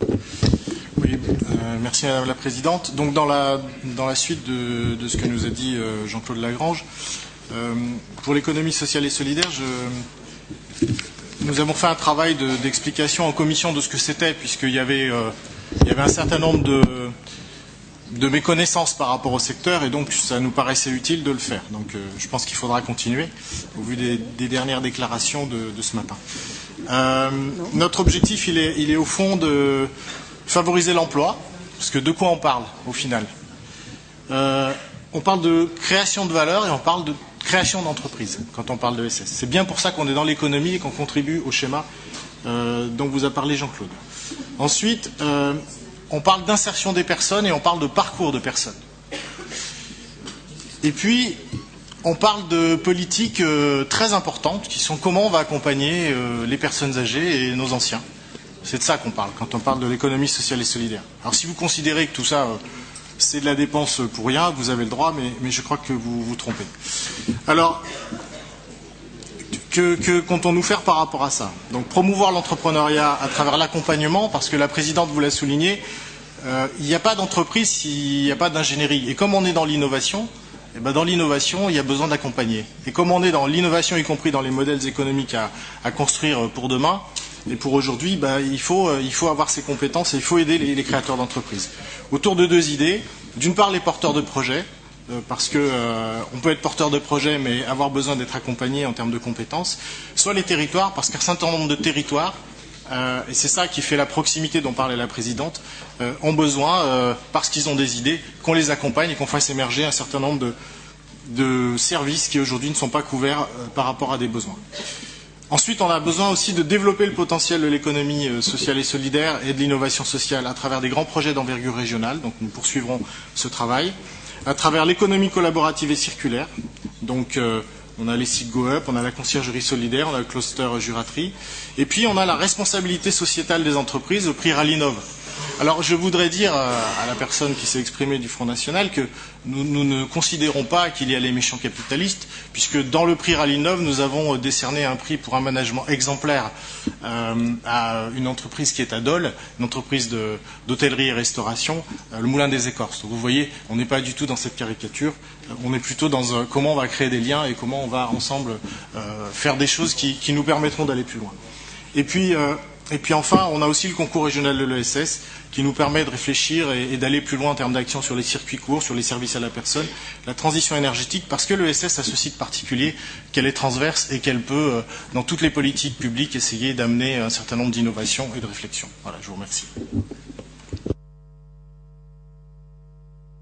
Oui, merci Madame la Présidente. Donc dans la suite de ce que nous a dit Jean-Claude Lagrange, pour l'économie sociale et solidaire, nous avons fait un travail d'explication en commission de ce que c'était, puisqu'il y avait un certain nombre de méconnaissances par rapport au secteur, et donc ça nous paraissait utile de le faire. Donc je pense qu'il faudra continuer, au vu des dernières déclarations de ce matin. Notre objectif, il est au fond de favoriser l'emploi, parce que de quoi on parle au final? On parle de création de valeur et on parle de création d'entreprise quand on parle de SS. C'est bien pour ça qu'on est dans l'économie et qu'on contribue au schéma dont vous a parlé Jean-Claude. Ensuite, on parle d'insertion des personnes et on parle de parcours de personnes. Et puis, on parle de politiques très importantes qui sont comment on va accompagner les personnes âgées et nos anciens. C'est de ça qu'on parle quand on parle de l'économie sociale et solidaire. Alors si vous considérez que tout ça c'est de la dépense pour rien, vous avez le droit, mais je crois que vous vous trompez. Alors, que comptons-nous faire par rapport à ça? Donc promouvoir l'entrepreneuriat à travers l'accompagnement, parce que la Présidente vous l'a souligné, il n'y a pas d'entreprise s'il n'y a pas d'ingénierie. Et comme on est dans l'innovation, eh ben dans l'innovation, il y a besoin d'accompagner. Et comme on est dans l'innovation, y compris dans les modèles économiques à construire pour demain et pour aujourd'hui, ben, il faut avoir ces compétences et il faut aider les créateurs d'entreprises. Autour de deux idées. D'une part, les porteurs de projets, parce que on peut être porteur de projet, mais avoir besoin d'être accompagné en termes de compétences. Soit les territoires, parce qu'un certain nombre de territoires, et c'est ça qui fait la proximité dont parlait la Présidente, ont besoin, parce qu'ils ont des idées, qu'on les accompagne et qu'on fasse émerger un certain nombre de services qui aujourd'hui ne sont pas couverts par rapport à des besoins. Ensuite, on a besoin aussi de développer le potentiel de l'économie sociale et solidaire et de l'innovation sociale à travers des grands projets d'envergure régionale. Donc nous poursuivrons ce travail. À travers l'économie collaborative et circulaire. Donc on a les sites GoUp, on a la conciergerie solidaire, on a le cluster Juraterie. Et puis on a la responsabilité sociétale des entreprises au prix Ralinov. Alors je voudrais dire à la personne qui s'est exprimée du Front National que nous ne considérons pas qu'il y a les méchants capitalistes, puisque dans le prix Ralinov, nous avons décerné un prix pour un management exemplaire à une entreprise qui est à Dole, une entreprise d'hôtellerie et restauration, le Moulin des Écorces. Donc vous voyez, on n'est pas du tout dans cette caricature, on est plutôt dans comment on va créer des liens et comment on va ensemble faire des choses qui nous permettront d'aller plus loin. Et puis enfin, on a aussi le concours régional de l'ESS qui nous permet de réfléchir et d'aller plus loin en termes d'action sur les circuits courts, sur les services à la personne, la transition énergétique, parce que l'ESS a ce site particulier, qu'elle est transverse et qu'elle peut, dans toutes les politiques publiques, essayer d'amener un certain nombre d'innovations et de réflexions. Voilà, je vous remercie.